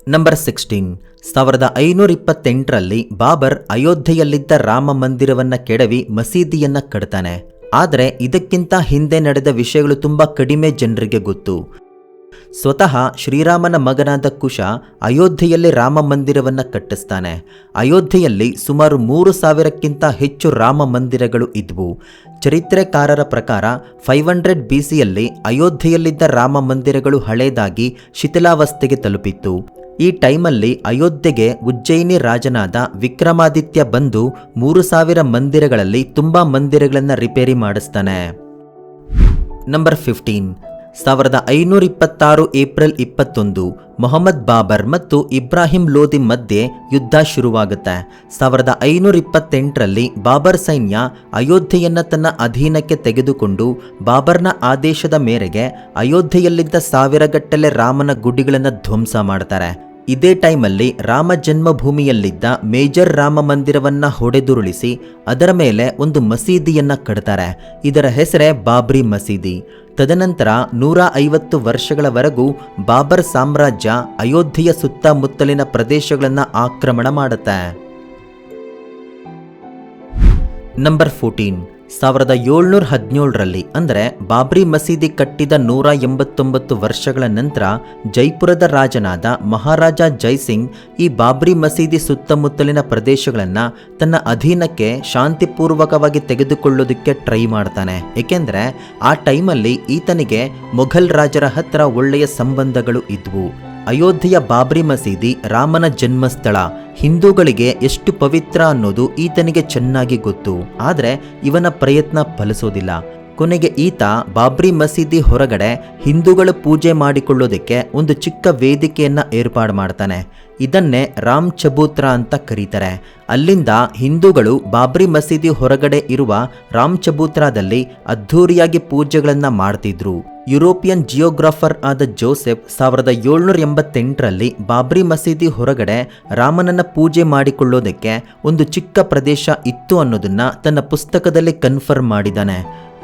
Number 16 1528ರಲ್ಲಿ Babur ಅಯೋಧ್ಯೆಯಲ್ಲಿದ್ದ Rama ಮಂದಿರವನ್ನು ಕೆಡವಿ ಮಸೀದಿಯನ್ನ ಕಟ್ತಾನೆ. ಆದರೆ ಇದಕ್ಕಿಂತ ಹಿಂದೆ ನಡೆದ ವಿಷಯಗಳು ತುಂಬ ಕಡಿಮೆ ಜನರಿಗೆ ಗೊತ್ತು. ಸ್ವತಃ ಶ್ರೀರಾಮನ ಮಗನಾದ ಕುಶ ಅಯೋಧ್ಯೆಯಲ್ಲಿ ರಾಮ ಮಂದಿರವನ್ನು ಕಟ್ಟಿಸ್ತಾನೆ. ಅಯೋಧ್ಯೆಯಲ್ಲಿ ಸುಮಾರು 3000ಕ್ಕಿಂತ ಹೆಚ್ಚು ರಾಮ ಮಂದಿರಗಳು ಇದ್ವು. ಚರಿತ್ರೆಕಾರರ ಪ್ರಕಾರ 500 BCಯಲ್ಲಿ ಅಯೋಧ್ಯೆಯಲ್ಲಿದ್ದ ರಾಮ ಮಂದಿರಗಳು ಹಳೇದಾಗಿ ಶಿಥಿಲಾವಸ್ಥೆಗೆ ತಲುಪಿತ್ತು. ಈ ಟೈಮಲ್ಲಿ ಅಯೋಧ್ಯೆಗೆ ಉಜ್ಜಯಿನಿ ರಾಜನಾದ ವಿಕ್ರಮಾದಿತ್ಯ ಬಂದು 3000 ಮಂದಿರಗಳಲ್ಲಿ ತುಂಬ ಮಂದಿರಗಳನ್ನು ರಿಪೇರಿ ಮಾಡಿಸ್ತಾನೆ. ನಂಬರ್ 15 1526 ಏಪ್ರಿಲ್ 21 ಮೊಹಮ್ಮದ್ ಬಾಬರ್ ಮತ್ತು ಇಬ್ರಾಹಿಂ ಲೋದಿ ಮಧ್ಯೆ ಯುದ್ಧ ಶುರುವಾಗುತ್ತೆ. 1528ರಲ್ಲಿ ಬಾಬರ್ ಸೈನ್ಯ ಅಯೋಧ್ಯೆಯನ್ನು ತನ್ನ ಅಧೀನಕ್ಕೆ ತೆಗೆದುಕೊಂಡು ಬಾಬರ್ನ ಆದೇಶದ ಮೇರೆಗೆ ಅಯೋಧ್ಯೆಯಲ್ಲಿದ್ದ ಸಾವಿರಗಟ್ಟಲೆ ರಾಮನ ಗುಡಿಗಳನ್ನು ಧ್ವಂಸ ಮಾಡ್ತಾರೆ. ಇದೇ ಟೈಮಲ್ಲಿ ರಾಮ ಜನ್ಮಭೂಮಿಯಲ್ಲಿದ್ದ ಮೇಜರ್ ರಾಮ ಮಂದಿರವನ್ನು ಹೊಡೆದುರುಳಿಸಿ ಅದರ ಮೇಲೆ ಒಂದು ಮಸೀದಿಯನ್ನು ಕಟ್ತಾರೆ. ಇದರ ಹೆಸರೇ ಬಾಬ್ರಿ ಮಸೀದಿ. ತದನಂತರ 150 ವರ್ಷಗಳವರೆಗೂ ಬಾಬರ್ ಸಾಮ್ರಾಜ್ಯ ಅಯೋಧ್ಯೆಯ ಸುತ್ತಮುತ್ತಲಿನ ಪ್ರದೇಶಗಳನ್ನು ಆಕ್ರಮಣ ಮಾಡುತ್ತೆ. ನಂಬರ್ 14 1717ರಲ್ಲಿ ಅಂದರೆ ಬಾಬ್ರಿ ಮಸೀದಿ ಕಟ್ಟಿದ 189 ವರ್ಷಗಳ ನಂತರ ಜೈಪುರದ ರಾಜನಾದ ಮಹಾರಾಜ ಜೈಸಿಂಗ್ ಈ ಬಾಬ್ರಿ ಮಸೀದಿ ಸುತ್ತಮುತ್ತಲಿನ ಪ್ರದೇಶಗಳನ್ನು ತನ್ನ ಅಧೀನಕ್ಕೆ ಶಾಂತಿಪೂರ್ವಕವಾಗಿ ತೆಗೆದುಕೊಳ್ಳೋದಕ್ಕೆ ಟ್ರೈ ಮಾಡ್ತಾನೆ. ಏಕೆಂದರೆ ಆ ಟೈಮಲ್ಲಿ ಈತನಿಗೆ ಮೊಘಲ್ ರಾಜರ ಹತ್ರ ಒಳ್ಳೆಯ ಸಂಬಂಧಗಳು ಇದ್ವು. ಅಯೋಧ್ಯೆಯ ಬಾಬ್ರಿ ಮಸೀದಿ ರಾಮನ ಜನ್ಮಸ್ಥಳ, ಹಿಂದೂಗಳಿಗೆ ಎಷ್ಟು ಪವಿತ್ರ ಅನ್ನೋದು ಈತನಿಗೆ ಚೆನ್ನಾಗಿ ಗೊತ್ತು. ಆದರೆ ಇವನ ಪ್ರಯತ್ನ ಫಲಿಸೋದಿಲ್ಲ. ಕೊನೆಗೆ ಈತ ಬಾಬ್ರಿ ಮಸೀದಿ ಹೊರಗಡೆ ಹಿಂದೂಗಳು ಪೂಜೆ ಮಾಡಿಕೊಳ್ಳೋದಕ್ಕೆ ಒಂದು ಚಿಕ್ಕ ವೇದಿಕೆಯನ್ನು ಏರ್ಪಾಡು ಮಾಡ್ತಾನೆ. ಇದನ್ನೇ ರಾಮ್ ಚಬೂತ್ರಾ ಅಂತ ಕರೀತಾರೆ. ಅಲ್ಲಿಂದ ಹಿಂದೂಗಳು ಬಾಬ್ರಿ ಮಸೀದಿ ಹೊರಗಡೆ ಇರುವ ರಾಮ್ ಚಬೂತ್ರಾದಲ್ಲಿ ಅದ್ಧೂರಿಯಾಗಿ ಪೂಜೆಗಳನ್ನು ಮಾಡ್ತಿದ್ರು. ಯುರೋಪಿಯನ್ ಜಿಯೋಗ್ರಾಫರ್ ಆದ ಜೋಸೆಫ್ 1788ರಲ್ಲಿ ಬಾಬ್ರಿ ಮಸೀದಿ ಹೊರಗಡೆ ರಾಮನನ್ನ ಪೂಜೆ ಮಾಡಿಕೊಳ್ಳೋದಕ್ಕೆ ಒಂದು ಚಿಕ್ಕ ಪ್ರದೇಶ ಇತ್ತು ಅನ್ನೋದನ್ನ ತನ್ನ ಪುಸ್ತಕದಲ್ಲಿ ಕನ್ಫರ್ಮ್ ಮಾಡಿದ್ದಾನೆ.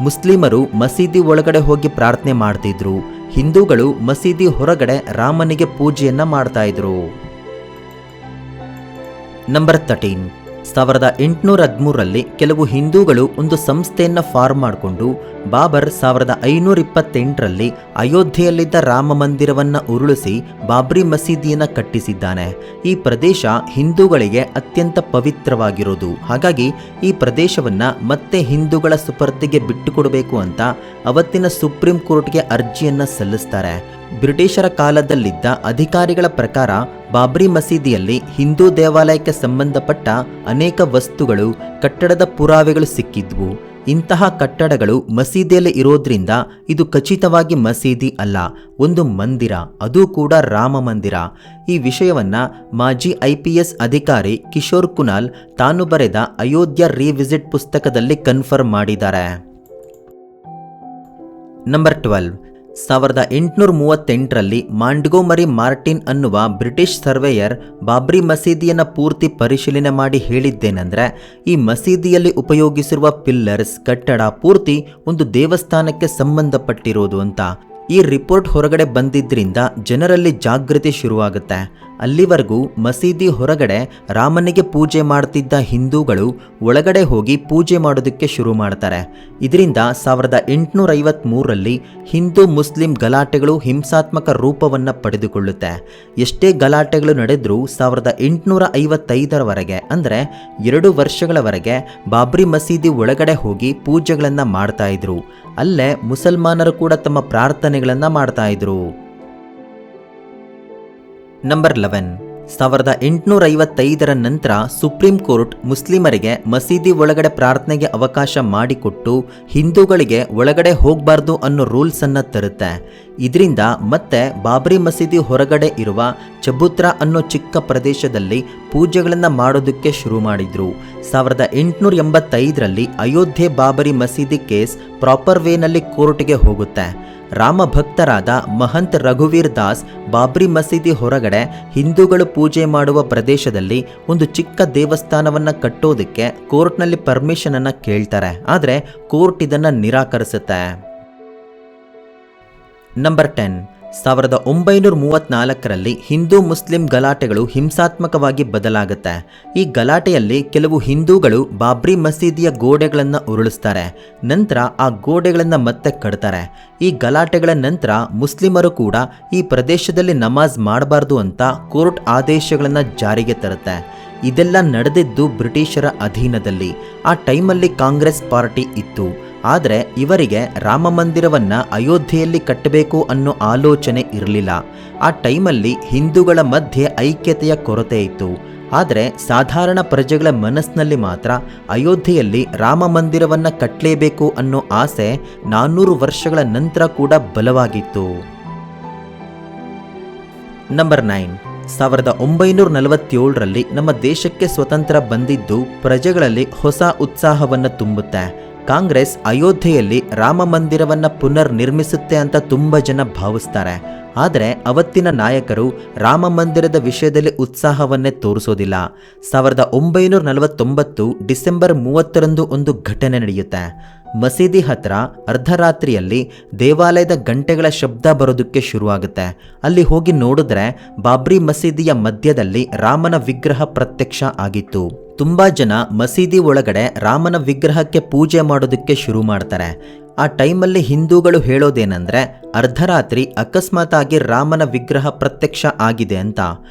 ಮುಸ್ಲಿಮರು ಮಸೀದಿ ಒಳಗಡೆ ಹೋಗಿ ಪ್ರಾರ್ಥನೆ ಮಾಡ್ತಿದ್ರು. ಹಿಂದೂಗಳು ಮಸೀದಿ ಹೊರಗಡೆ ರಾಮನಿಗೆ ಪೂಜೆಯನ್ನ ಮಾಡ್ತಾ ಇದ್ರು. ನಂಬರ್ 13 1813ರಲ್ಲಿ ಕೆಲವು ಹಿಂದೂಗಳು ಒಂದು ಸಂಸ್ಥೆಯನ್ನು ಫಾರ್ಮ್ ಮಾಡಿಕೊಂಡು ಬಾಬರ್ 1528ರಲ್ಲಿ ಅಯೋಧ್ಯೆಯಲ್ಲಿದ್ದ ರಾಮ ಮಂದಿರವನ್ನು ಉರುಳಿಸಿ ಬಾಬ್ರಿ ಮಸೀದಿಯನ್ನು ಕಟ್ಟಿಸಿದ್ದಾನೆ. ಈ ಪ್ರದೇಶ ಹಿಂದೂಗಳಿಗೆ ಅತ್ಯಂತ ಪವಿತ್ರವಾಗಿರೋದು. ಹಾಗಾಗಿ ಈ ಪ್ರದೇಶವನ್ನು ಮತ್ತೆ ಹಿಂದೂಗಳ ಸುಪರ್ದಿಗೆ ಬಿಟ್ಟುಕೊಡಬೇಕು ಅಂತ ಅವತ್ತಿನ ಸುಪ್ರೀಂ ಕೋರ್ಟ್ಗೆ ಅರ್ಜಿಯನ್ನು ಸಲ್ಲಿಸ್ತಾರೆ. ಬ್ರಿಟಿಷರ ಕಾಲದಲ್ಲಿದ್ದ ಅಧಿಕಾರಿಗಳ ಪ್ರಕಾರ ಬಾಬ್ರಿ ಮಸೀದಿಯಲ್ಲಿ ಹಿಂದೂ ದೇವಾಲಯಕ್ಕೆ ಸಂಬಂಧಪಟ್ಟ ಅನೇಕ ವಸ್ತುಗಳು, ಕಟ್ಟಡದ ಪುರಾವೆಗಳು ಸಿಕ್ಕಿದ್ವು. ಇಂತಹ ಕಟ್ಟಡಗಳು ಮಸೀದಿಯಲ್ಲಿ ಇರೋದ್ರಿಂದ ಇದು ಖಚಿತವಾಗಿ ಮಸೀದಿ ಅಲ್ಲ, ಒಂದು ಮಂದಿರ, ಅದೂ ಕೂಡ ರಾಮ ಮಂದಿರ. ಈ ವಿಷಯವನ್ನ ಮಾಜಿ IPS ಅಧಿಕಾರಿ ಕಿಶೋರ್ ಕುನಾಲ್ ತಾನು ಬರೆದ ಅಯೋಧ್ಯ ರಿವಿಸಿಟ್ ಪುಸ್ತಕದಲ್ಲಿ ಕನ್ಫರ್ಮ್ ಮಾಡಿದ್ದಾರೆ. ನಂಬರ್ 12 1838ರಲ್ಲಿ ಮಾಂಟ್ಗೊಮರಿ ಮಾರ್ಟಿನ್ ಅನ್ನುವ ಬ್ರಿಟಿಷ್ ಸರ್ವೇಯರ್ ಬಾಬ್ರಿ ಮಸೀದಿಯನ್ನು ಪೂರ್ತಿ ಪರಿಶೀಲನೆ ಮಾಡಿ ಹೇಳಿದ್ದೇನೆಂದರೆ, ಈ ಮಸೀದಿಯಲ್ಲಿ ಉಪಯೋಗಿಸಿರುವ ಪಿಲ್ಲರ್ಸ್, ಕಟ್ಟಡ ಪೂರ್ತಿ ಒಂದು ದೇವಸ್ಥಾನಕ್ಕೆ ಸಂಬಂಧಪಟ್ಟಿರೋದು ಅಂತ. ಈ ರಿಪೋರ್ಟ್ ಹೊರಗಡೆ ಬಂದಿದ್ದರಿಂದ ಜನರಲ್ಲಿ ಜಾಗೃತಿ ಶುರುವಾಗುತ್ತೆ. ಅಲ್ಲಿವರೆಗೂ ಮಸೀದಿ ಹೊರಗಡೆ ರಾಮನಿಗೆ ಪೂಜೆ ಮಾಡ್ತಿದ್ದ ಹಿಂದೂಗಳು ಒಳಗಡೆ ಹೋಗಿ ಪೂಜೆ ಮಾಡೋದಕ್ಕೆ ಶುರು ಮಾಡ್ತಾರೆ. ಇದರಿಂದ 1853ರಲ್ಲಿ ಹಿಂದೂ ಮುಸ್ಲಿಂ ಗಲಾಟೆಗಳು ಹಿಂಸಾತ್ಮಕ ರೂಪವನ್ನು ಪಡೆದುಕೊಳ್ಳುತ್ತೆ. ಎಷ್ಟೇ ಗಲಾಟೆಗಳು ನಡೆದರೂ 1855ರವರೆಗೆ ಅಂದರೆ 2 ವರ್ಷಗಳವರೆಗೆ ಬಾಬ್ರಿ ಮಸೀದಿ ಒಳಗಡೆ ಹೋಗಿ ಪೂಜೆಗಳನ್ನು ಮಾಡ್ತಾ ಇದ್ರು. ಅಲ್ಲೇ ಮುಸಲ್ಮಾನರು ಕೂಡ ತಮ್ಮ ಪ್ರಾರ್ಥನೆಗಳನ್ನು ಮಾಡ್ತಾ ಇದ್ರು. ನಂಬರ್ 11 1855ರ ನಂತರ ಸುಪ್ರೀಂ ಕೋರ್ಟ್ ಮುಸ್ಲಿಮರಿಗೆ ಮಸೀದಿ ಒಳಗಡೆ ಪ್ರಾರ್ಥನೆಗೆ ಅವಕಾಶ ಮಾಡಿಕೊಟ್ಟು ಹಿಂದೂಗಳಿಗೆ ಒಳಗಡೆ ಹೋಗಬಾರ್ದು ಅನ್ನೋ ರೂಲ್ಸ್ ಅನ್ನ ತರುತ್ತೆ. ಇದರಿಂದ ಮತ್ತೆ ಬಾಬ್ರಿ ಮಸೀದಿ ಹೊರಗಡೆ ಇರುವ ಚಬೂತ್ರಾ ಅನ್ನೋ ಚಿಕ್ಕ ಪ್ರದೇಶದಲ್ಲಿ ಪೂಜೆಗಳನ್ನು ಮಾಡೋದಕ್ಕೆ ಶುರು ಮಾಡಿದ್ರು. 1885ರಲ್ಲಿ ಅಯೋಧ್ಯೆ ಬಾಬರಿ ಮಸೀದಿ ಕೇಸ್ ಪ್ರಾಪರ್ ವೇನಲ್ಲಿ ಕೋರ್ಟ್ಗೆ ಹೋಗುತ್ತೆ. ರಾಮ ಭಕ್ತರಾದ ಮಹಂತ್ ರಘುವೀರ್ ದಾಸ್ ಬಾಬ್ರಿ ಮಸೀದಿ ಹೊರಗಡೆ ಹಿಂದೂಗಳು ಪೂಜೆ ಮಾಡುವ ಪ್ರದೇಶದಲ್ಲಿ ಒಂದು ಚಿಕ್ಕ ದೇವಸ್ಥಾನವನ್ನು ಕಟ್ಟೋದಕ್ಕೆ ಕೋರ್ಟ್ನಲ್ಲಿ ಪರ್ಮಿಷನ್ ಅನ್ನು ಕೇಳ್ತಾರೆ. ಆದರೆ ಕೋರ್ಟ್ ಇದನ್ನು ನಿರಾಕರಿಸುತ್ತೆ. ನಂಬರ್ 10 1934ರಲ್ಲಿ ಹಿಂದೂ ಮುಸ್ಲಿಂ ಗಲಾಟೆಗಳು ಹಿಂಸಾತ್ಮಕವಾಗಿ ಬದಲಾಗುತ್ತೆ. ಈ ಗಲಾಟೆಯಲ್ಲಿ ಕೆಲವು ಹಿಂದೂಗಳು ಬಾಬ್ರಿ ಮಸೀದಿಯ ಗೋಡೆಗಳನ್ನು ಉರುಳಿಸ್ತಾರೆ. ನಂತರ ಆ ಗೋಡೆಗಳನ್ನು ಮತ್ತೆ ಕಟ್ತಾರೆ. ಈ ಗಲಾಟೆಗಳ ನಂತರ ಮುಸ್ಲಿಮರು ಕೂಡ ಈ ಪ್ರದೇಶದಲ್ಲಿ ನಮಾಜ್ ಮಾಡಬಾರ್ದು ಅಂತ ಕೋರ್ಟ್ ಆದೇಶಗಳನ್ನು ಜಾರಿಗೆ ತರುತ್ತೆ. ಇದೆಲ್ಲ ನಡೆದಿದ್ದು ಬ್ರಿಟಿಷರ ಅಧೀನದಲ್ಲಿ. ಆ ಟೈಮಲ್ಲಿ ಕಾಂಗ್ರೆಸ್ ಪಾರ್ಟಿ ಇತ್ತು. ಆದರೆ ಇವರಿಗೆ ರಾಮ ಮಂದಿರವನ್ನು ಅಯೋಧ್ಯೆಯಲ್ಲಿ ಕಟ್ಟಬೇಕು ಅನ್ನೋ ಆಲೋಚನೆ ಇರಲಿಲ್ಲ. ಆ ಟೈಮಲ್ಲಿ ಹಿಂದೂಗಳ ಮಧ್ಯೆ ಐಕ್ಯತೆಯ ಕೊರತೆ ಇತ್ತು. ಆದರೆ ಸಾಧಾರಣ ಪ್ರಜೆಗಳ ಮನಸ್ಸಿನಲ್ಲಿ ಮಾತ್ರ ಅಯೋಧ್ಯೆಯಲ್ಲಿ ರಾಮ ಮಂದಿರವನ್ನು ಕಟ್ಟಲೇಬೇಕು ಅನ್ನೋ ಆಸೆ 400 ವರ್ಷಗಳ ನಂತರ ಕೂಡ ಬಲವಾಗಿತ್ತು. ನಂಬರ್ 9. 1947ರಲ್ಲಿ ನಮ್ಮ ದೇಶಕ್ಕೆ ಸ್ವತಂತ್ರ ಬಂದಿದ್ದು ಪ್ರಜೆಗಳಲ್ಲಿ ಹೊಸ ಉತ್ಸಾಹವನ್ನು ತುಂಬುತ್ತೆ. ಕಾಂಗ್ರೆಸ್ ಅಯೋಧ್ಯೆಯಲ್ಲಿ ರಾಮ ಮಂದಿರವನ್ನು ಪುನರ್ ನಿರ್ಮಿಸುತ್ತೆ ಅಂತ ತುಂಬ ಜನ ಭಾವಿಸ್ತಾರೆ. ಆದರೆ ಅವತ್ತಿನ ನಾಯಕರು ರಾಮ ಮಂದಿರದ ವಿಷಯದಲ್ಲಿ ಉತ್ಸಾಹವನ್ನೇ ತೋರಿಸೋದಿಲ್ಲ. 1949 ಡಿಸೆಂಬರ್ 30ರಂದು ಒಂದು ಘಟನೆ ನಡೆಯುತ್ತೆ. ಮಸೀದಿ ಹತ್ರ ಅರ್ಧರಾತ್ರಿಯಲ್ಲಿ ದೇವಾಲಯದ ಗಂಟೆಗಳ ಶಬ್ದ ಬರೋದಕ್ಕೆ ಶುರುವಾಗುತ್ತೆ. ಅಲ್ಲಿ ಹೋಗಿ ನೋಡಿದ್ರೆ ಬಾಬ್ರಿ ಮಸೀದಿಯ ಮಧ್ಯದಲ್ಲಿ ರಾಮನ ವಿಗ್ರಹ ಪ್ರತ್ಯಕ್ಷ ಆಗಿತ್ತು. ತುಂಬ ಜನ ಮಸೀದಿ ಒಳಗಡೆ ರಾಮನ ವಿಗ್ರಹಕ್ಕೆ ಪೂಜೆ ಮಾಡೋದಕ್ಕೆ ಶುರು ಮಾಡ್ತಾರೆ. ಆ ಟೈಮಲ್ಲಿ ಹಿಂದೂಗಳು ಹೇಳೋದೇನೆಂದರೆ ಅರ್ಧರಾತ್ರಿ ಅಕಸ್ಮಾತ್ ಆಗಿ ರಾಮನ ವಿಗ್ರಹ ಪ್ರತ್ಯಕ್ಷ ಆಗಿದೆ ಅಂತ.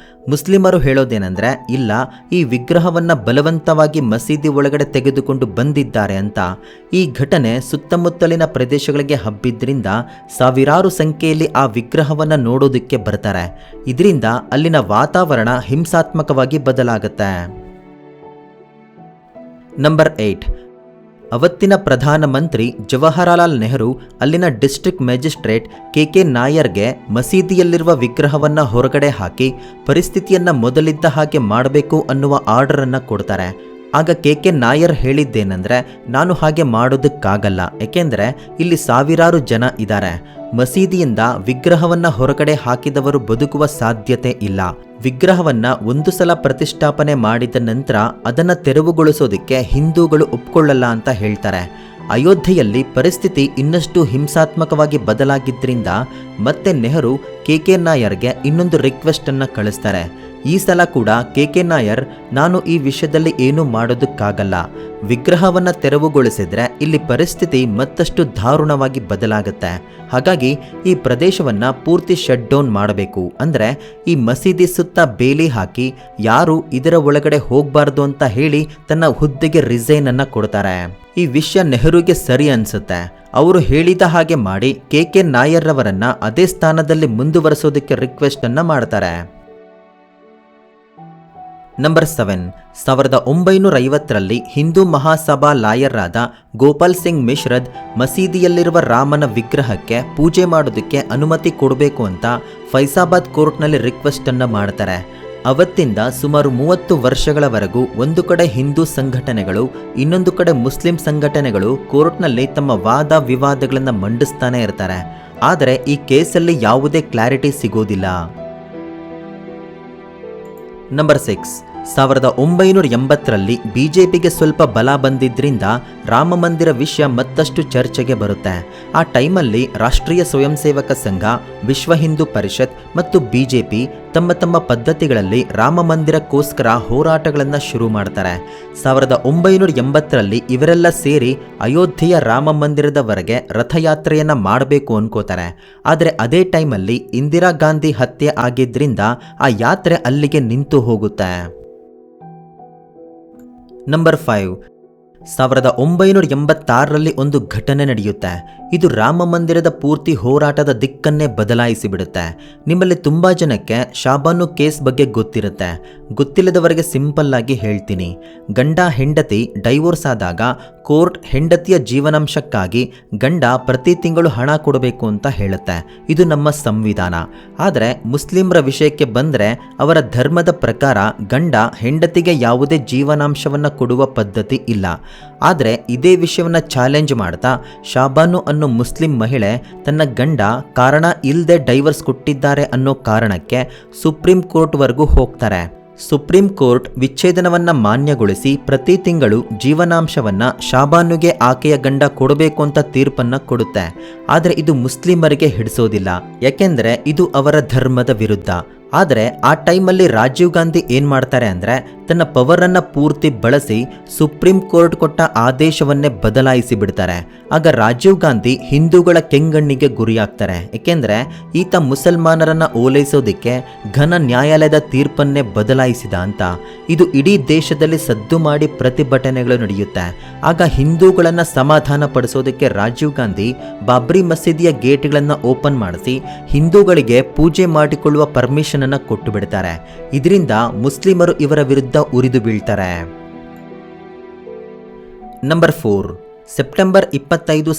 ಮುಸ್ಲಿಮರು ಹೇಳೋದೇನೆಂದರೆ ಇಲ್ಲ, ಈ ವಿಗ್ರಹವನ್ನು ಬಲವಂತವಾಗಿ ಮಸೀದಿ ಒಳಗಡೆ ತೆಗೆದುಕೊಂಡು ಬಂದಿದ್ದಾರೆ ಅಂತ. ಈ ಘಟನೆ ಸುತ್ತಮುತ್ತಲಿನ ಪ್ರದೇಶಗಳಿಗೆ ಹಬ್ಬಿದ್ರಿಂದ ಸಾವಿರಾರು ಸಂಖ್ಯೆಯಲ್ಲಿ ಆ ವಿಗ್ರಹವನ್ನು ನೋಡೋದಕ್ಕೆ ಬರ್ತಾರೆ. ಇದರಿಂದ ಅಲ್ಲಿನ ವಾತಾವರಣ ಹಿಂಸಾತ್ಮಕವಾಗಿ ಬದಲಾಗುತ್ತೆ. ನಂಬರ್ 8. ಅವತ್ತಿನ ಪ್ರಧಾನಮಂತ್ರಿ ಜವಾಹರಲಾಲ್ ನೆಹರು ಅಲ್ಲಿನ ಡಿಸ್ಟ್ರಿಕ್ಟ್ ಮ್ಯಾಜಿಸ್ಟ್ರೇಟ್ ಕೆ ನಾಯರ್ಗೆ ಮಸೀದಿಯಲ್ಲಿರುವ ವಿಗ್ರಹವನ್ನು ಹೊರಗಡೆ ಹಾಕಿ ಪರಿಸ್ಥಿತಿಯನ್ನು ಮೊದಲಿದ್ದ ಹಾಗೆ ಮಾಡಬೇಕು ಅನ್ನುವ ಆರ್ಡರನ್ನು ಕೊಡ್ತಾರೆ. ಆಗ ಕೆ ನಾಯರ್ ಹೇಳಿದ್ದೇನೆಂದರೆ, ನಾನು ಹಾಗೆ ಮಾಡೋದಕ್ಕಾಗಲ್ಲ, ಏಕೆಂದರೆ ಇಲ್ಲಿ ಸಾವಿರಾರು ಜನ ಇದ್ದಾರೆ. ಮಸೀದಿಯಿಂದ ವಿಗ್ರಹವನ್ನು ಹೊರಗಡೆ ಹಾಕಿದವರು ಬದುಕುವ ಸಾಧ್ಯತೆ ಇಲ್ಲ. ವಿಗ್ರಹವನ್ನು ಒಂದು ಸಲ ಪ್ರತಿಷ್ಠಾಪನೆ ಮಾಡಿದ ನಂತರ ಅದನ್ನು ತೆರವುಗೊಳಿಸೋದಕ್ಕೆ ಹಿಂದೂಗಳು ಒಪ್ಕೊಳ್ಳಲ್ಲ ಅಂತ ಹೇಳ್ತಾರೆ. ಅಯೋಧ್ಯೆಯಲ್ಲಿ ಪರಿಸ್ಥಿತಿ ಇನ್ನಷ್ಟು ಹಿಂಸಾತ್ಮಕವಾಗಿ ಬದಲಾಗಿದ್ದರಿಂದ ಮತ್ತೆ ನೆಹರು ಕೆ ನಾಯರ್ಗೆ ಇನ್ನೊಂದು ರಿಕ್ವೆಸ್ಟನ್ನು ಕಳಿಸ್ತಾರೆ. ಈ ಸಲ ಕೂಡ ಕೆ ನಾಯರ್, ನಾನು ಈ ವಿಷಯದಲ್ಲಿ ಏನೂ ಮಾಡೋದಕ್ಕಾಗಲ್ಲ, ವಿಗ್ರಹವನ್ನು ತೆರವುಗೊಳಿಸಿದ್ರೆ ಇಲ್ಲಿ ಪರಿಸ್ಥಿತಿ ಮತ್ತಷ್ಟು ದಾರುಣವಾಗಿ ಬದಲಾಗುತ್ತೆ. ಹಾಗಾಗಿ ಈ ಪ್ರದೇಶವನ್ನು ಪೂರ್ತಿ ಶಟ್ ಡೌನ್ ಮಾಡಬೇಕು, ಅಂದರೆ ಈ ಮಸೀದಿ ಸುತ್ತ ಬೇಲಿ ಹಾಕಿ ಯಾರು ಇದರ ಒಳಗಡೆ ಹೋಗಬಾರ್ದು ಅಂತ ಹೇಳಿ ತನ್ನ ಹುದ್ದೆಗೆ ರಿಸೈನನ್ನು ಕೊಡ್ತಾರೆ. ಈ ವಿಷಯ ನೆಹರುಗೆ ಸರಿ ಅನಿಸುತ್ತೆ. ಅವರು ಹೇಳಿದ ಹಾಗೆ ಮಾಡಿ ಕೆ ನಾಯರ್ ರವರನ್ನ ಅದೇ ಸ್ಥಾನದಲ್ಲಿ ಮುಂದುವರಿಸೋದಕ್ಕೆ ರಿಕ್ವೆಸ್ಟನ್ನು ಮಾಡ್ತಾರೆ. ನಂಬರ್ 7. 1950ರಲ್ಲಿ ಹಿಂದೂ ಮಹಾಸಭಾ ಲಾಯರ್ರಾದ ಗೋಪಾಲ್ ಸಿಂಗ್ ಮಿಶ್ರದ್ ಮಸೀದಿಯಲ್ಲಿರುವ ರಾಮನ ವಿಗ್ರಹಕ್ಕೆ ಪೂಜೆ ಮಾಡೋದಕ್ಕೆ ಅನುಮತಿ ಕೊಡಬೇಕು ಅಂತ ಫೈಸಾಬಾದ್ ಕೋರ್ಟ್ನಲ್ಲಿ ರಿಕ್ವೆಸ್ಟನ್ನು ಮಾಡ್ತಾರೆ. ಅವತ್ತಿಂದ ಸುಮಾರು 30 ವರ್ಷಗಳವರೆಗೂ ಒಂದು ಕಡೆ ಹಿಂದೂ ಸಂಘಟನೆಗಳು, ಇನ್ನೊಂದು ಕಡೆ ಮುಸ್ಲಿಂ ಸಂಘಟನೆಗಳು ಕೋರ್ಟ್ನಲ್ಲಿ ತಮ್ಮ ವಾದ ವಿವಾದಗಳನ್ನು ಮಂಡಿಸ್ತಾನೆ ಇರ್ತಾರೆ. ಆದರೆ ಈ ಕೇಸಲ್ಲಿ ಯಾವುದೇ ಕ್ಲಾರಿಟಿ ಸಿಗೋದಿಲ್ಲ. ನಂಬರ್ 6. 1980ರಲ್ಲಿ ಬಿಜೆಪಿಗೆ ಸ್ವಲ್ಪ ಬಲ ಬಂದಿದ್ದರಿಂದ ರಾಮ ಮಂದಿರ ವಿಷಯ ಮತ್ತಷ್ಟು ಚರ್ಚೆಗೆ ಬರುತ್ತೆ. ಆ ಟೈಮಲ್ಲಿ ರಾಷ್ಟ್ರೀಯ ಸ್ವಯಂ ಸೇವಕ ಸಂಘ, ವಿಶ್ವ ಹಿಂದೂ ಪರಿಷತ್ ಮತ್ತು ಬಿಜೆಪಿ ತಮ್ಮ ತಮ್ಮ ಪದ್ಧತಿಗಳಲ್ಲಿ ರಾಮ ಮಂದಿರಕ್ಕೋಸ್ಕರ ಹೋರಾಟಗಳನ್ನು ಶುರು ಮಾಡ್ತಾರೆ. 1980ರಲ್ಲಿ ಇವರೆಲ್ಲ ಸೇರಿ ಅಯೋಧ್ಯೆಯ ರಾಮ ಮಂದಿರದವರೆಗೆ ರಥಯಾತ್ರೆಯನ್ನು ಮಾಡಬೇಕು ಅನ್ಕೋತಾರೆ. ಆದರೆ ಅದೇ ಟೈಮಲ್ಲಿ ಇಂದಿರಾ ಗಾಂಧಿ ಹತ್ಯೆ ಆಗಿದ್ದರಿಂದ ಆ ಯಾತ್ರೆ ಅಲ್ಲಿಗೆ ನಿಂತು ಹೋಗುತ್ತೆ. ನಂಬರ್ 5. 1986ರಲ್ಲಿ ಒಂದು ಘಟನೆ ನಡೆಯುತ್ತೆ. ಇದು ರಾಮ ಮಂದಿರದ ಪೂರ್ತಿ ಹೋರಾಟದ ದಿಕ್ಕನ್ನೇ ಬದಲಾಯಿಸಿಬಿಡುತ್ತೆ. ನಿಮ್ಮಲ್ಲಿ ತುಂಬ ಜನಕ್ಕೆ ಶಾಬಾನು ಕೇಸ್ ಬಗ್ಗೆ ಗೊತ್ತಿರುತ್ತೆ. ಗೊತ್ತಿಲ್ಲದವರಿಗೆ ಸಿಂಪಲ್ ಆಗಿ ಹೇಳ್ತೀನಿ. ಗಂಡ ಹೆಂಡತಿ ಡೈವೋರ್ಸ್ ಆದಾಗ ಕೋರ್ಟ್ ಹೆಂಡತಿಯ ಜೀವನಾಂಶಕ್ಕಾಗಿ ಗಂಡ ಪ್ರತಿ ತಿಂಗಳು ಹಣ ಕೊಡಬೇಕು ಅಂತ ಹೇಳುತ್ತೆ. ಇದು ನಮ್ಮ ಸಂವಿಧಾನ. ಆದರೆ ಮುಸ್ಲಿಮರ ವಿಷಯಕ್ಕೆ ಬಂದರೆ ಅವರ ಧರ್ಮದ ಪ್ರಕಾರ ಗಂಡ ಹೆಂಡತಿಗೆ ಯಾವುದೇ ಜೀವನಾಂಶವನ್ನು ಕೊಡುವ ಪದ್ಧತಿ ಇಲ್ಲ. ಆದರೆ ಇದೇ ವಿಷಯವನ್ನು ಚಾಲೆಂಜ್ ಮಾಡ್ತಾ ಶಾಬಾನು ಅನ್ನೋ ಮುಸ್ಲಿಂ ಮಹಿಳೆ ತನ್ನ ಗಂಡ ಕಾರಣ ಇಲ್ಲದೆ ಡೈವರ್ಸ್ ಕೊಟ್ಟಿದ್ದಾರೆ ಅನ್ನೋ ಕಾರಣಕ್ಕೆ ಸುಪ್ರೀಂ ಕೋರ್ಟ್ವರೆಗೂ ಹೋಗ್ತಾರೆ. ಸುಪ್ರೀಂ ಕೋರ್ಟ್ ವಿಚ್ಛೇದನವನ್ನ ಮಾನ್ಯಗೊಳಿಸಿ ಪ್ರತಿ ತಿಂಗಳು ಜೀವನಾಂಶವನ್ನ ಶಾಬಾನುಗೆ ಆಕೆಯ ಗಂಡ ಕೊಡಬೇಕು ಅಂತ ತೀರ್ಪನ್ನ ಕೊಡುತ್ತೆ. ಆದರೆ ಇದು ಮುಸ್ಲಿಮರಿಗೆ ಹಿಡಿಸೋದಿಲ್ಲ, ಯಾಕೆಂದ್ರೆ ಇದು ಅವರ ಧರ್ಮದ ವಿರುದ್ಧ. ಆದರೆ ಆ ಟೈಮಲ್ಲಿ ರಾಜೀವ್ ಗಾಂಧಿ ಏನು ಮಾಡ್ತಾರೆ ಅಂದರೆ ತನ್ನ ಪವರನ್ನು ಪೂರ್ತಿ ಬಳಸಿ ಸುಪ್ರೀಂ ಕೋರ್ಟ್ ಕೊಟ್ಟ ಆದೇಶವನ್ನೇ ಬದಲಾಯಿಸಿ ಬಿಡ್ತಾರೆ. ಆಗ ರಾಜೀವ್ ಗಾಂಧಿ ಹಿಂದೂಗಳ ಕೆಂಗಣ್ಣಿಗೆ ಗುರಿಯಾಗ್ತಾರೆ, ಏಕೆಂದರೆ ಈತ ಮುಸಲ್ಮಾನರನ್ನು ಓಲೈಸೋದಕ್ಕೆ ಘನ ನ್ಯಾಯಾಲಯದ ತೀರ್ಪನ್ನೇ ಬದಲಾಯಿಸಿದ ಅಂತ. ಇದು ಇಡೀ ದೇಶದಲ್ಲಿ ಸದ್ದು ಮಾಡಿ ಪ್ರತಿಭಟನೆಗಳು ನಡೆಯುತ್ತೆ. ಆಗ ಹಿಂದೂಗಳನ್ನು ಸಮಾಧಾನ ಪಡಿಸೋದಕ್ಕೆ ರಾಜೀವ್ ಗಾಂಧಿ ಬಾಬ್ರಿ ಮಸೀದಿಯ ಗೇಟ್ಗಳನ್ನು ಓಪನ್ ಮಾಡಿಸಿ ಹಿಂದೂಗಳಿಗೆ ಪೂಜೆ ಮಾಡಿಕೊಳ್ಳುವ ಪರ್ಮಿಷನ್ ಅನ್ನು ಕೊಟ್ಟು ಬಿಡ್ತಾರೆ. ಇದರಿಂದ ಮುಸ್ಲಿಮರು ಇವರ ವಿರುದ್ಧ ಉರಿದು ಬೀಳ್ತಾರೆ. ನಂಬರ್ 4, ಸೆಪ್ಟೆಂಬರ್ 25,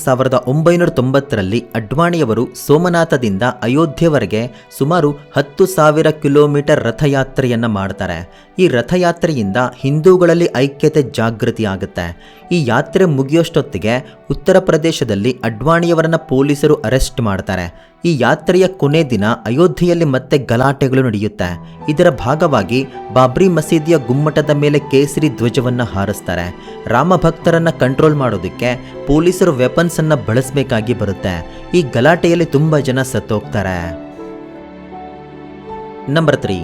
1990ರಲ್ಲಿ ಅಡ್ವಾಣಿಯವರು ಸೋಮನಾಥದಿಂದ ಅಯೋಧ್ಯೆವರೆಗೆ ಸುಮಾರು 10,000 ಕಿಲೋಮೀಟರ್ ರಥಯಾತ್ರೆಯನ್ನು ಮಾಡ್ತಾರೆ. ಈ ರಥಯಾತ್ರೆಯಿಂದ ಹಿಂದೂಗಳಲ್ಲಿ ಐಕ್ಯತೆ ಜಾಗೃತಿ ಆಗುತ್ತೆ. ಈ ಯಾತ್ರೆ ಮುಗಿಯೋಷ್ಟೊತ್ತಿಗೆ ಉತ್ತರ ಪ್ರದೇಶದಲ್ಲಿ ಅಡ್ವಾಣಿಯವರನ್ನ ಪೊಲೀಸರು ಅರೆಸ್ಟ್ ಮಾಡ್ತಾರೆ. ಈ ಯಾತ್ರೆಯ ಕೊನೆ ದಿನ ಅಯೋಧ್ಯೆಯಲ್ಲಿ ಮತ್ತೆ ಗಲಾಟೆಗಳು ನಡೆಯುತ್ತೆ. ಇದರ ಭಾಗವಾಗಿ ಬಾಬ್ರಿ ಮಸೀದಿಯ ಗುಮ್ಮಟದ ಮೇಲೆ ಕೇಸರಿ ಧ್ವಜವನ್ನು ಹಾರಿಸ್ತಾರೆ. ರಾಮಭಕ್ತರನ್ನ ಕಂಟ್ರೋಲ್ ಮಾಡೋದಕ್ಕೆ ಪೊಲೀಸರು ವೆಪನ್ಸ್ ಅನ್ನ ಬಳಸಬೇಕಾಗಿ ಬರುತ್ತೆ. ಈ ಗಲಾಟೆಯಲ್ಲಿ ತುಂಬಾ ಜನ ಸತ್ತೋಗ್ತಾರೆ. ನಂಬರ್ 3,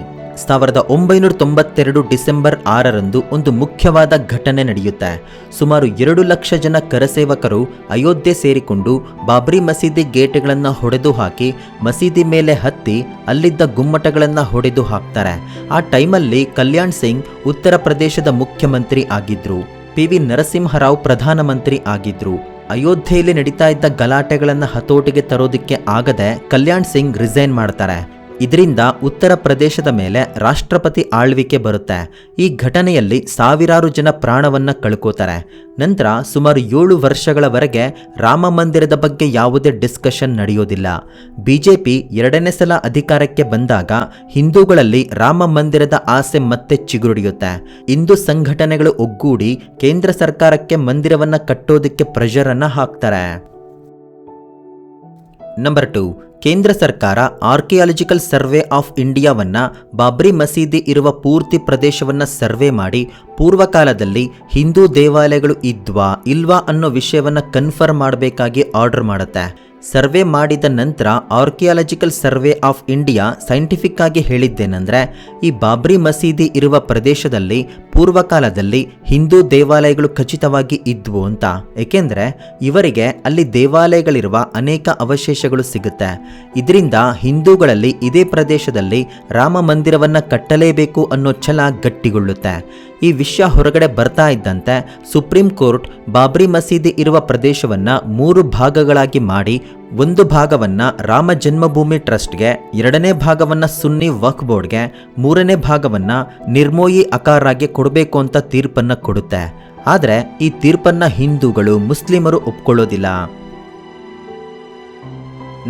1992 ಡಿಸೆಂಬರ್ 6ರಂದು ಒಂದು ಮುಖ್ಯವಾದ ಘಟನೆ ನಡೆಯುತ್ತೆ. ಸುಮಾರು 2 ಲಕ್ಷ ಜನ ಕರಸೇವಕರು ಅಯೋಧ್ಯೆ ಸೇರಿಕೊಂಡು ಬಾಬ್ರಿ ಮಸೀದಿ ಗೇಟ್ಗಳನ್ನು ಹೊಡೆದು ಹಾಕಿ ಮಸೀದಿ ಮೇಲೆ ಹತ್ತಿ ಅಲ್ಲಿದ್ದ ಗುಮ್ಮಟಗಳನ್ನು ಹೊಡೆದು ಹಾಕ್ತಾರೆ. ಆ ಟೈಮಲ್ಲಿ ಕಲ್ಯಾಣ್ ಸಿಂಗ್ ಉತ್ತರ ಪ್ರದೇಶದ ಮುಖ್ಯಮಂತ್ರಿ ಆಗಿದ್ರು. PV ನರಸಿಂಹರಾವ್ ಪ್ರಧಾನಮಂತ್ರಿ ಆಗಿದ್ರು. ಅಯೋಧ್ಯೆಯಲ್ಲಿ ನಡೀತಾ ಇದ್ದ ಗಲಾಟೆಗಳನ್ನು ಹತೋಟಿಗೆ ತರೋದಕ್ಕೆ ಆಗದೆ ಕಲ್ಯಾಣ್ ಸಿಂಗ್ ರಿಸೈನ್ ಮಾಡ್ತಾರೆ. ಇದರಿಂದ ಉತ್ತರ ಪ್ರದೇಶದ ಮೇಲೆ ರಾಷ್ಟ್ರಪತಿ ಆಳ್ವಿಕೆ ಬರುತ್ತೆ. ಈ ಘಟನೆಯಲ್ಲಿ ಸಾವಿರಾರು ಜನ ಪ್ರಾಣವನ್ನ ಕಳ್ಕೋತಾರೆ. ನಂತರ ಸುಮಾರು 7 ವರ್ಷಗಳವರೆಗೆ ರಾಮ ಮಂದಿರದ ಬಗ್ಗೆ ಯಾವುದೇ ಡಿಸ್ಕಷನ್ ನಡೆಯೋದಿಲ್ಲ. ಬಿಜೆಪಿ 2ನೇ ಸಲ ಅಧಿಕಾರಕ್ಕೆ ಬಂದಾಗ ಹಿಂದೂಗಳಲ್ಲಿ ರಾಮ ಮಂದಿರದ ಆಸೆ ಮತ್ತೆ ಚಿಗುರುಡಿಯುತ್ತೆ. ಹಿಂದೂ ಸಂಘಟನೆಗಳು ಒಗ್ಗೂಡಿ ಕೇಂದ್ರ ಸರ್ಕಾರಕ್ಕೆ ಮಂದಿರವನ್ನ ಕಟ್ಟೋದಕ್ಕೆ ಪ್ರೆಷರ್ ಅನ್ನ ಹಾಕ್ತಾರೆ. ನಂಬರ್ 2, ಕೇಂದ್ರ ಸರ್ಕಾರ ಆರ್ಕಿಯಾಲಜಿಕಲ್ ಸರ್ವೆ ಆಫ್ ಇಂಡಿಯಾವನ್ನ ಬಾಬ್ರಿ ಮಸೀದಿ ಇರುವ ಪೂರ್ತಿ ಪ್ರದೇಶವನ್ನ ಸರ್ವೆ ಮಾಡಿ ಪೂರ್ವಕಾಲದಲ್ಲಿ ಹಿಂದೂ ದೇವಾಲಯಗಳು ಇದ್ವಾ ಇಲ್ವಾ ಅನ್ನೋ ವಿಷಯವನ್ನ ಕನ್ಫರ್ಮ್ ಮಾಡಬೇಕಾಗಿ ಆರ್ಡರ್ ಮಾಡುತ್ತೆ. ಸರ್ವೆ ಮಾಡಿದ ನಂತರ archaeological survey of India scientific ಆಗಿ ಹೇಳಿದ್ದೇನೆಂದರೆ ಈ ಬಾಬ್ರಿ ಮಸೀದಿ ಇರುವ ಪ್ರದೇಶದಲ್ಲಿ ಪೂರ್ವಕಾಲದಲ್ಲಿ ಹಿಂದೂ ದೇವಾಲಯಗಳು ಖಚಿತವಾಗಿ ಇದ್ವು ಅಂತ. ಏಕೆಂದರೆ ಇವರಿಗೆ ಅಲ್ಲಿ ದೇವಾಲಯಗಳಿರುವ ಅನೇಕ ಅವಶೇಷಗಳು ಸಿಗುತ್ತೆ. ಇದರಿಂದ ಹಿಂದೂಗಳಲ್ಲಿ ಇದೇ ಪ್ರದೇಶದಲ್ಲಿ ರಾಮ ಮಂದಿರವನ್ನು ಕಟ್ಟಲೇಬೇಕು ಅನ್ನೋ ಛಲ ಗಟ್ಟಿಗೊಳ್ಳುತ್ತೆ. ಈ ವಿಷಯ ಹೊರಗಡೆ ಬರ್ತಾ ಇದ್ದಂತೆ ಸುಪ್ರೀಂ ಕೋರ್ಟ್ ಬಾಬ್ರಿ ಮಸೀದಿ ಇರುವ ಪ್ರದೇಶವನ್ನ 3 ಭಾಗಗಳಾಗಿ ಮಾಡಿ ಒಂದು ಭಾಗವನ್ನ ರಾಮ ಜನ್ಮಭೂಮಿ ಟ್ರಸ್ಟ್ಗೆ, 2ನೇ ಭಾಗವನ್ನ ಸುನ್ನಿ ವಕ್ಫ್ ಬೋರ್ಡ್ಗೆ, 3ನೇ ಭಾಗವನ್ನ ನಿರ್ಮೋಯಿ ಅಕಾರಾಗೆ ಕೊಡಬೇಕು ಅಂತ ತೀರ್ಪನ್ನ ಕೊಡುತ್ತೆ. ಆದರೆ ಈ ತೀರ್ಪನ್ನ ಹಿಂದೂಗಳು ಮುಸ್ಲಿಮರು ಒಪ್ಕೊಳ್ಳೋದಿಲ್ಲ.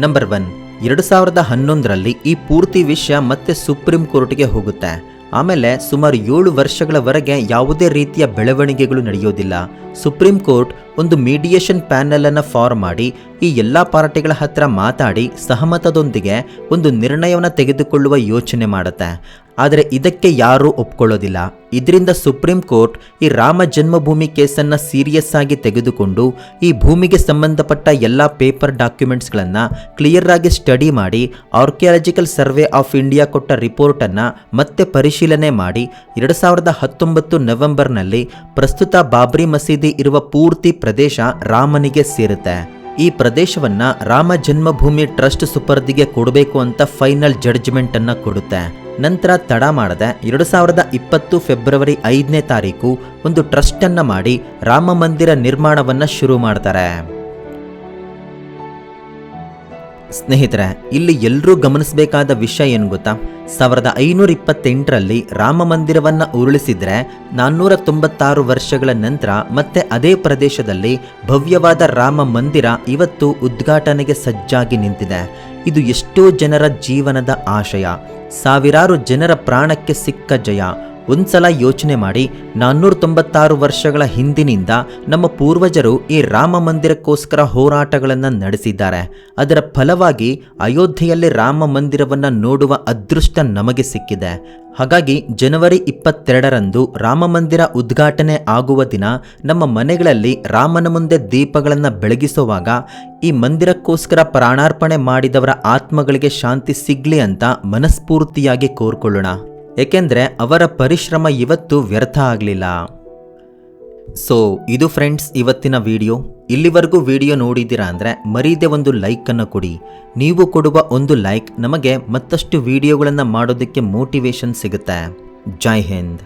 ನಂಬರ್ 1, 2011ರಲ್ಲಿ ಈ ಪೂರ್ತಿ ವಿಷಯ ಮತ್ತೆ ಸುಪ್ರೀಂ ಕೋರ್ಟ್ಗೆ ಹೋಗುತ್ತೆ. ಆಮೇಲೆ ಸುಮಾರು 7 ವರ್ಷಗಳವರೆಗೆ ಯಾವುದೇ ರೀತಿಯ ಬೆಳವಣಿಗೆಗಳು ನಡೆಯೋದಿಲ್ಲ. ಸುಪ್ರೀಂ ಕೋರ್ಟ್ ಒಂದು ಮೀಡಿಯೇಷನ್ ಪ್ಯಾನೆಲ್ ಅನ್ನು ಫಾರ್ಮ್ ಮಾಡಿ ಈ ಎಲ್ಲ ಪಾರ್ಟಿಗಳ ಹತ್ರ ಮಾತಾಡಿ ಸಹಮತದೊಂದಿಗೆ ಒಂದು ನಿರ್ಣಯವನ್ನು ತೆಗೆದುಕೊಳ್ಳುವ ಯೋಚನೆ ಮಾಡುತ್ತೆ. ಆದರೆ ಇದಕ್ಕೆ ಯಾರೂ ಒಪ್ಕೊಳ್ಳೋದಿಲ್ಲ. ಇದರಿಂದ ಸುಪ್ರೀಂ ಕೋರ್ಟ್ ಈ ರಾಮ ಜನ್ಮಭೂಮಿ ಕೇಸನ್ನು ಸೀರಿಯಸ್ ಆಗಿ ತೆಗೆದುಕೊಂಡು ಈ ಭೂಮಿಗೆ ಸಂಬಂಧಪಟ್ಟ ಎಲ್ಲ ಪೇಪರ್ ಡಾಕ್ಯುಮೆಂಟ್ಸ್ಗಳನ್ನು ಕ್ಲಿಯರ್ ಆಗಿ ಸ್ಟಡಿ ಮಾಡಿ ಆರ್ಕಿಯಾಲಜಿಕಲ್ ಸರ್ವೆ ಆಫ್ ಇಂಡಿಯಾ ಕೊಟ್ಟ ರಿಪೋರ್ಟನ್ನು ಮತ್ತೆ ಪರಿಶೀಲನೆ ಮಾಡಿ 2019 ನವೆಂಬರ್ನಲ್ಲಿ ಪ್ರಸ್ತುತ ಬಾಬ್ರಿ ಮಸೀದಿ ಇರುವ ಪೂರ್ತಿ ಪ್ರದೇಶ ರಾಮನಿಗೆ ಸೇರುತ್ತೆ. ಈ ಪ್ರದೇಶವನ್ನ ರಾಮ ಜನ್ಮಭೂಮಿ ಟ್ರಸ್ಟ್ ಸುಪರ್ದಿಗೆ ಕೊಡಬೇಕು ಅಂತ ಫೈನಲ್ ಜಡ್ಜ್ಮೆಂಟ್ ಅನ್ನ ಕೊಡುತ್ತೆ. ನಂತರ ತಡ ಮಾಡದೆ 2020 ಫೆಬ್ರವರಿ 5ನೇ ತಾರೀಕು ಒಂದು ಟ್ರಸ್ಟ್ ಅನ್ನ ಮಾಡಿ ರಾಮ ಮಂದಿರ ನಿರ್ಮಾಣವನ್ನ ಶುರು ಮಾಡ್ತಾರೆ. ಸ್ನೇಹಿತರೆ, ಇಲ್ಲಿ ಎಲ್ಲರೂ ಗಮನಿಸಬೇಕಾದ ವಿಷಯ ಏನು ಗೊತ್ತಾ? 1528ರಲ್ಲಿ ರಾಮ ಮಂದಿರವನ್ನು ಉರುಳಿಸಿದ್ರೆ 496 ವರ್ಷಗಳ ನಂತರ ಮತ್ತೆ ಅದೇ ಪ್ರದೇಶದಲ್ಲಿ ಭವ್ಯವಾದ ರಾಮ ಮಂದಿರ ಇವತ್ತು ಉದ್ಘಾಟನೆಗೆ ಸಜ್ಜಾಗಿ ನಿಂತಿದೆ. ಇದು ಎಷ್ಟೋ ಜನರ ಜೀವನದ ಆಶಯ, ಸಾವಿರಾರು ಜನರ ಪ್ರಾಣಕ್ಕೆ ಸಿಕ್ಕ ಜಯ. ಒಂದ್ಸಲ ಯೋಚನೆ ಮಾಡಿ, 496 ವರ್ಷಗಳ ಹಿಂದಿನಿಂದ ನಮ್ಮ ಪೂರ್ವಜರು ಈ ರಾಮ ಮಂದಿರಕ್ಕೋಸ್ಕರ ಹೋರಾಟಗಳನ್ನು ನಡೆಸಿದ್ದಾರೆ. ಅದರ ಫಲವಾಗಿ ಅಯೋಧ್ಯೆಯಲ್ಲಿ ರಾಮ ಮಂದಿರವನ್ನು ನೋಡುವ ಅದೃಷ್ಟ ನಮಗೆ ಸಿಕ್ಕಿದೆ. ಹಾಗಾಗಿ ಜನವರಿ 22ರಂದು ರಾಮ ಮಂದಿರ ಉದ್ಘಾಟನೆ ಆಗುವ ದಿನ ನಮ್ಮ ಮನೆಗಳಲ್ಲಿ ರಾಮನ ಮುಂದೆ ದೀಪಗಳನ್ನು ಬೆಳಗಿಸುವಾಗ ಈ ಮಂದಿರಕ್ಕೋಸ್ಕರ ಪ್ರಾಣಾರ್ಪಣೆ ಮಾಡಿದವರ ಆತ್ಮಗಳಿಗೆ ಶಾಂತಿ ಸಿಗ್ಲಿ ಅಂತ ಮನಸ್ಫೂರ್ತಿಯಾಗಿ ಕೋರ್ಕೊಳ್ಳೋಣ. ಏಕೆಂದರೆ ಅವರ ಪರಿಶ್ರಮ ಇವತ್ತು ವ್ಯರ್ಥ ಆಗಲಿಲ್ಲ. ಸೊ ಇದು ಫ್ರೆಂಡ್ಸ್ ಇವತ್ತಿನ ವಿಡಿಯೋ. ಇಲ್ಲಿವರೆಗೂ ವಿಡಿಯೋ ನೋಡಿದ್ದೀರಾ ಅಂದರೆ ಮರೀದೆ ಒಂದು ಲೈಕನ್ನು ಕೊಡಿ. ನೀವು ಕೊಡುವ ಒಂದು ಲೈಕ್ ನಮಗೆ ಮತ್ತಷ್ಟು ವಿಡಿಯೋಗಳನ್ನು ಮಾಡೋದಕ್ಕೆ ಮೋಟಿವೇಶನ್ ಸಿಗುತ್ತೆ. ಜೈ ಹಿಂದ್.